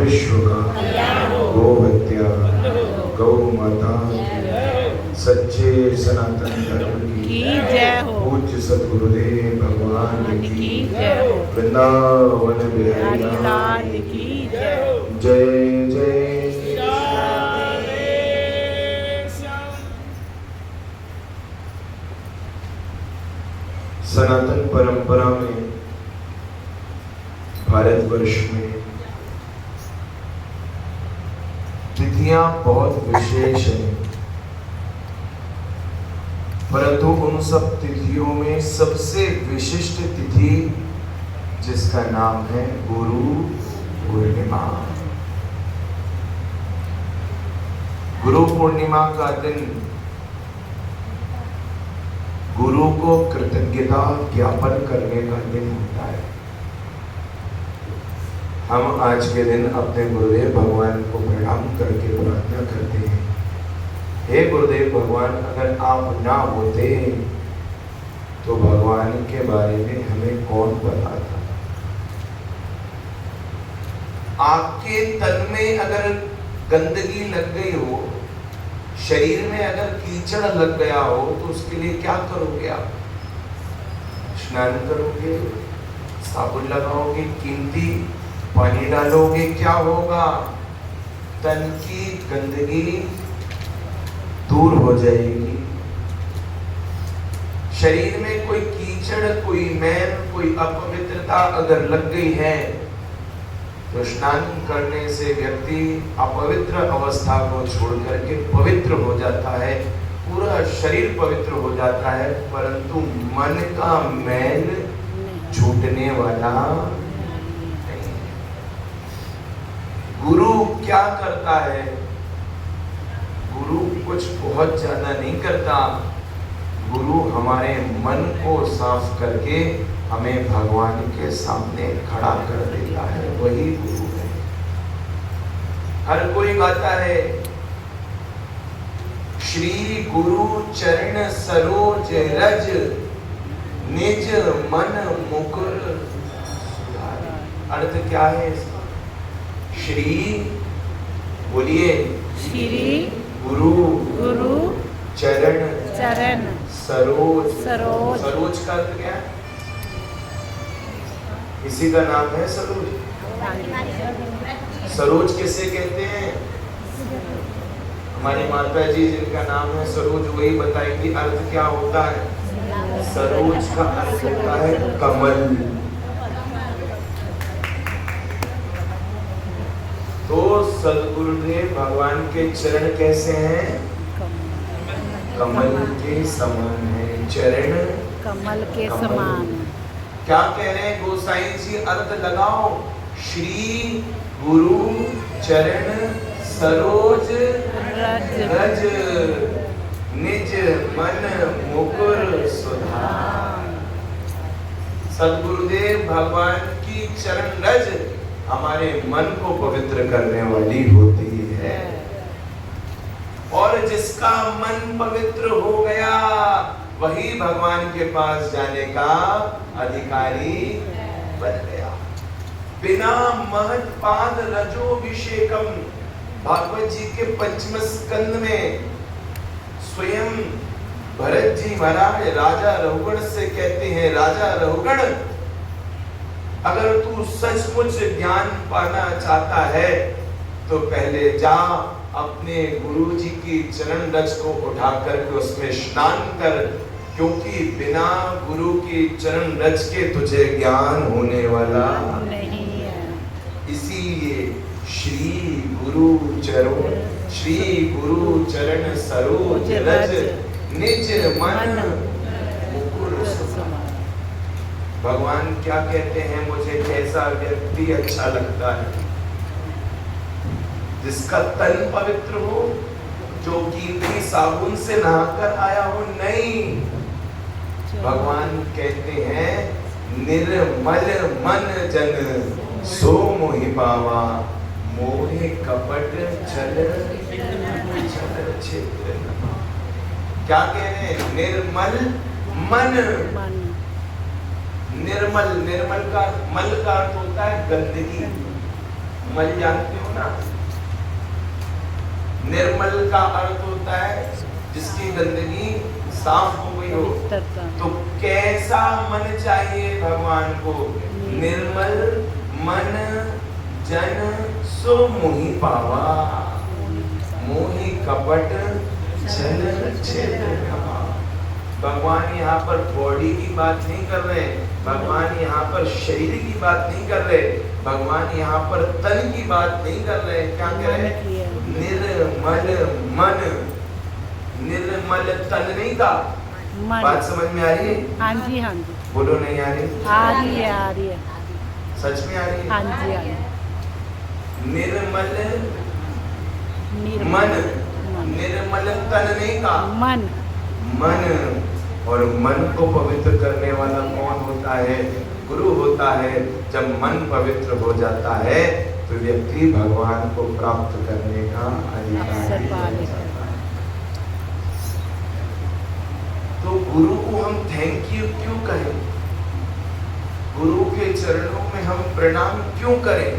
विश्व का गो हत्या गौ माता सच्चे सनातन धर्म की जय हो। पूज्य सद्गुरुदेव भगवान की जय हो। वृंदावन बिहारी लाल लाल की जय हो। जय जय सनातन परंपरा में भारतवर्ष में तिथियां बहुत विशेष हैं, परंतु उन सब तिथियों में सबसे विशिष्ट तिथि जिसका नाम है गुरु पूर्णिमा। गुरु पूर्णिमा का दिन गुरु को कृतज्ञता ज्ञापन करने का दिन होता है। हम आज के दिन अपने गुरुदेव भगवान को प्रणाम करके प्रार्थना करते हैं, हे गुरुदेव भगवान, अगर आप ना होते तो भगवान के बारे में हमें कौन बताता। आपके तन में अगर गंदगी लग गई हो, शरीर में अगर कीचड़ लग गया हो, तो उसके लिए क्या करोगे आप? स्नान करोगे, साबुन लगाओगे, कीमती पानी डालोगे, क्या होगा? तन की गंदगी दूर हो जाएगी। शरीर में कोई कीचड़, कोई मैल, कोई अपवित्रता अगर लग गई है तो स्नान करने से व्यक्ति अपवित्र अवस्था को छोड़ करके पवित्र हो जाता है, पूरा शरीर पवित्र हो जाता है, परंतु मन का मैल छूटने वाला नहीं। गुरु क्या करता है? गुरु कुछ बहुत ज्यादा नहीं करता। गुरु हमारे मन को साफ करके हमें भगवान के सामने खड़ा कर देता है, वही गुरु है। हर कोई गाता है, श्री गुरु चरण सरोज रज निज मन मुकुर सुधारि। अर्थ क्या है इसका? श्री बोलिए, श्री गुरु गुरु चरण चरण सरोज। सरोज। सरोज का अर्थ क्या है? इसी का नाम है सरोज। सरोज किसे कहते हैं? हमारी माता जी जिनका नाम है सरोज, वही बताएंगी अर्थ क्या होता है। सरोज का अर्थ होता है कमल। तो सद्गुरुदेव भगवान के चरण कैसे हैं? कमल के समान है। चरण कमल के समान। क्या कह रहे हैं गोसाई जी? अर्थ लगाओ, श्री गुरु चरण सरोज रज निज मन मुकुर सुधार। सद्गुरुदेव भगवान की चरण रज हमारे मन को पवित्र करने वाली होती है, और जिसका मन पवित्र हो गया वही भगवान के पास जाने का अधिकारी बन गया। बिना महत पाद रजोभिषेकम, भागवत जी के 5वें स्कंद में स्वयं भरत जी महाराज राजा रहुगण से कहते हैं, राजा रहुगण, अगर तू सचमुच ज्ञान पाना चाहता है तो पहले जा अपने गुरु जी की चरण रज को उठा करके उसमें स्नान कर, क्योंकि बिना गुरु की चरण रज के तुझे ज्ञान होने वाला नहीं है। इसीलिए श्री गुरु चरण सरोज रज निज मन मुकुर सुधारि। भगवान क्या कहते हैं? मुझे कैसा व्यक्ति अच्छा लगता है? जिसका तन पवित्र हो, जो कीमती साबुन से नहाकर आया हो। नहीं, भगवान कहते हैं निर्मल मन जन सो मोहि पावा, मोहे कपट छल क्षेत्र। क्या कह रहे हैं? निर्मल मन। निर्मल, निर्मल का मल का अर्थ होता है गंदगी। मल जानते हो ना? निर्मल का अर्थ होता है जिसकी गंदगी साफ हो गई हो। पवित्रता। तो कैसा मन चाहिए भगवान को? निर्मल मन जन सो मोहि पावा, मोहि कपट छल छेद नवा। भगवान यहाँ पर बॉडी की बात नहीं कर रहे, भगवान यहाँ पर शरीर की बात नहीं कर रहे, भगवान यहाँ पर तन की बात नहीं कर रहे। क्या कह रहे? निर्मल मन, निर्मल तन नहीं का। बात समझ में आ रही है? हाँ जी, हाँ जी, बोलो नहीं आ रही? आ रही है, आ रही है। सच में आ रही है? हाँ जी, हाँ जी। निर्मल निर्मल मन, मन। निर्मल तन नहीं का, मन। मन। और मन को पवित्र करने वाला कौन होता है? गुरु होता है। जब मन पवित्र हो जाता है तो व्यक्ति भगवान को प्राप्त करने का अधिकारी हो जाता है। तो गुरु को हम थैंक यू क्यों कहें? गुरु के चरणों में हम प्रणाम क्यों करें?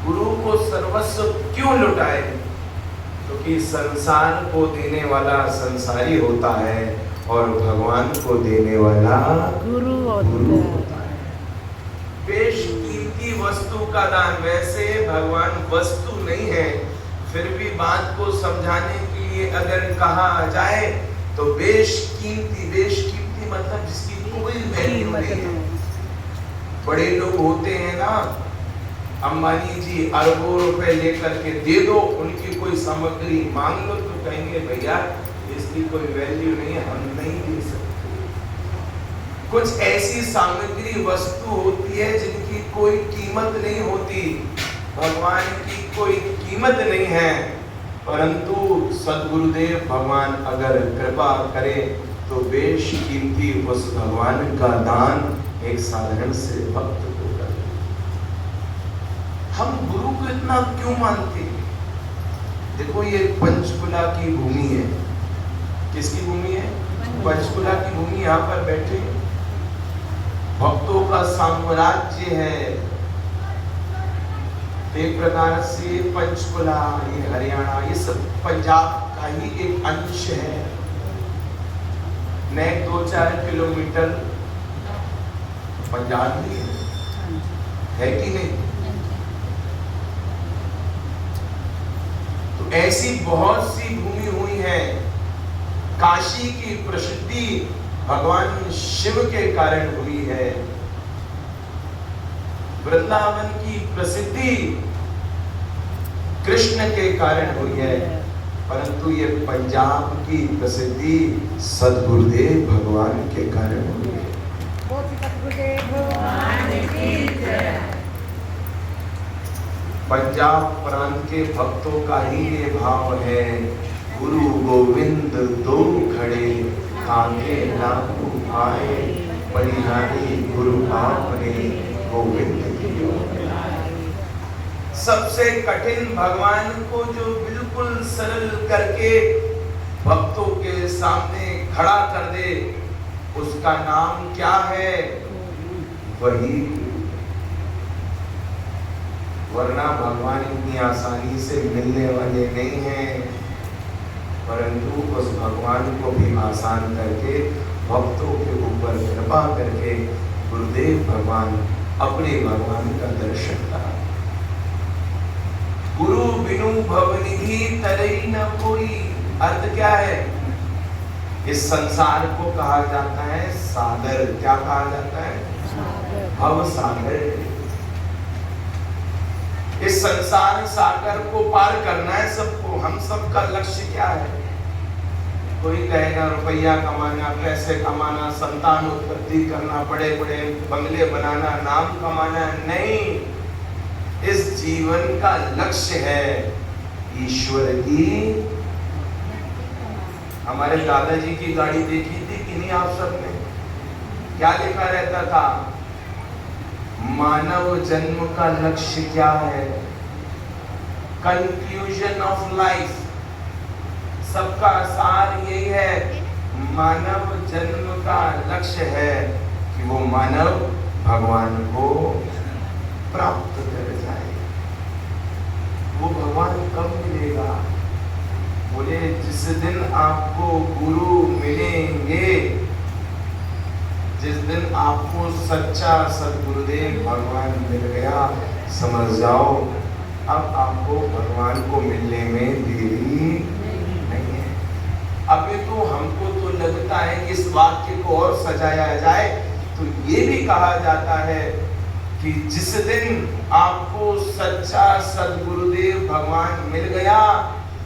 गुरु को सर्वस्व क्यों लुटाएं? क्योंकि संसार को देने वाला संसारी होता है और भगवान को देने वाला गुरु होता है। बेशकीमती वस्तु का दान, वैसे भगवान वस्तु नहीं है, फिर भी बात को समझाने के लिए अगर कहा जाए तो बेशकीमती, बेशकीमती मतलब जिसकी कोई वैल्यू नहीं है। बड़े लोग होते हैं ना, अंबानी जी अरबों रुपए लेकर के दे दो, उनकी कोई सामग्री मांग लो तो कहेंगे भैया इसकी कोई वैल्यू नहीं है, हम नहीं दे सकते। कुछ ऐसी सामग्री वस्तु होती है जिनकी कोई कीमत नहीं होती। भगवान की कोई कीमत नहीं है, परंतु सद्गुरुदेव भगवान अगर कृपा करें तो बेशकीमती उस भगवान का दान एक साधारण से भक्त को कर। हम गुरु को इतना क्यों मानते हैं? देखो ये पंचकुला की भूमि है। किसकी भूमि है? पंचकुला की भूमि। यहाँ पर बैठे भक्तों का साम्राज्य है। एक प्रकार से पंचकुला, ये हरियाणा, ये सब पंजाब का ही एक अंश है। नेक 2-4 किलोमीटर पंजाब भी है कि नहीं? तो ऐसी बहुत सी भूमि हुई है। काशी की प्रसिद्धि भगवान शिव के कारण हुई है। वृंदावन की प्रसिद्धि कृष्ण के कारण हुई है, परंतु ये पंजाब की प्रसिद्धि सद्गुरुदेव भगवान के कारण हुई है। पंजाब प्रांत के भक्तों का ही ये भाव है, गुरु गोविंद दो खड़े, आगे लागू आए, बलिहारी गुरु आपने गोविंद की ओर। सबसे कठिन भगवान को जो बिल्कुल सरल करके भक्तों के सामने खड़ा कर दे, उसका नाम क्या है? वही। वरना भगवान इतनी आसानी से मिलने वाले नहीं हैं, परंतु उस भगवान को भी आसान करके भक्तों के ऊपर कृपा करके गुरुदेव भगवान अपने भगवान का दर्शन करा। गुरु बिनु भवनिधि तरई न कोई। अर्थ क्या है? इस संसार को कहा जाता है सागर। क्या कहा जाता है? भव सागर। इस संसार सागर को पार करना है सबको। हम सबका लक्ष्य क्या है? कोई कहेगा रुपया कमाना, पैसे कमाना, संतान उत्पत्ति करना, बड़े बड़े बंगले बनाना, नाम कमाना। नहीं, इस जीवन का लक्ष्य है ईश्वर की। हमारे दादाजी की गाड़ी देखी थी कि नहीं आप सबने? क्या लिखा रहता था? मानव जन्म का लक्ष्य क्या है? Conclusion of life. सबका सार यही है, मानव जन्म का लक्ष्य है कि वो मानव भगवान को प्राप्त कर जाए। जिस दिन आपको गुरु मिलेंगे, जिस दिन आपको सच्चा सद्गुरुदेव भगवान मिल गया, समझ जाओ अब आपको भगवान को मिलने में देरी नहीं है। अभी तो हमको तो लगता है कि इस वाक्य को और सजाया जाए तो ये भी कहा जाता है कि जिस दिन आपको सच्चा सद्गुरुदेव भगवान मिल गया,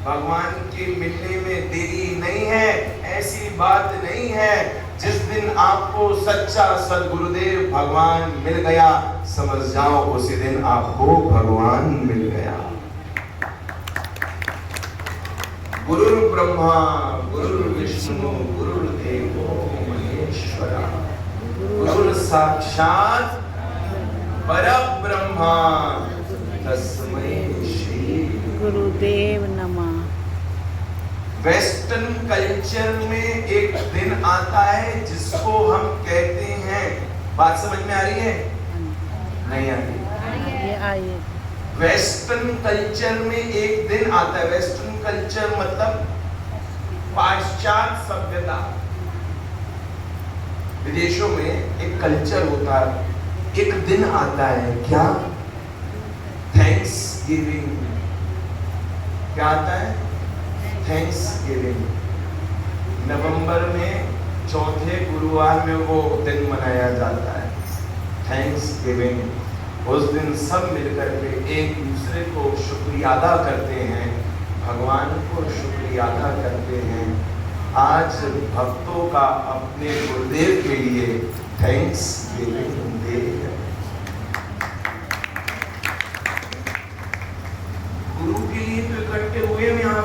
भगवान के मिलने में देरी नहीं है, ऐसी बात नहीं है। जिस दिन आपको सच्चा सद्गुरुदेव भगवान मिल गया, समझ जाओ उसी दिन आपको भगवान मिल गया। गुरु ब्रह्मा गुरु विष्णु गुरुदेवो महेश्वरा, गुरु साक्षात परब्रह्मा तस्मै श्री गुरुदेव नमः। वेस्टर्न कल्चर में एक दिन आता है जिसको हम कहते हैं, बात समझ में आ रही है? नहीं आ रही? ये आइए। वेस्टर्न कल्चर में एक दिन आता है, वेस्टर्न कल्चर मतलब पाश्चात्य सभ्यता। विदेशों में एक कल्चर होता है, एक दिन आता है, क्या? Thanks giving. क्या आता है? Thanks giving. नवंबर में चौथे गुरुवार में वो दिन मनाया जाता है, थैंक्स गिविंग। उस दिन सब मिलकर के एक दूसरे को शुक्रिया अदा करते हैं, भगवान को शुक्रिया अदा करते हैं। आज भक्तों का अपने गुरुदेव के लिए थैंक्स गिविंग डे है। गुरु के लिए तो इकट्ठे हुए हम यहाँ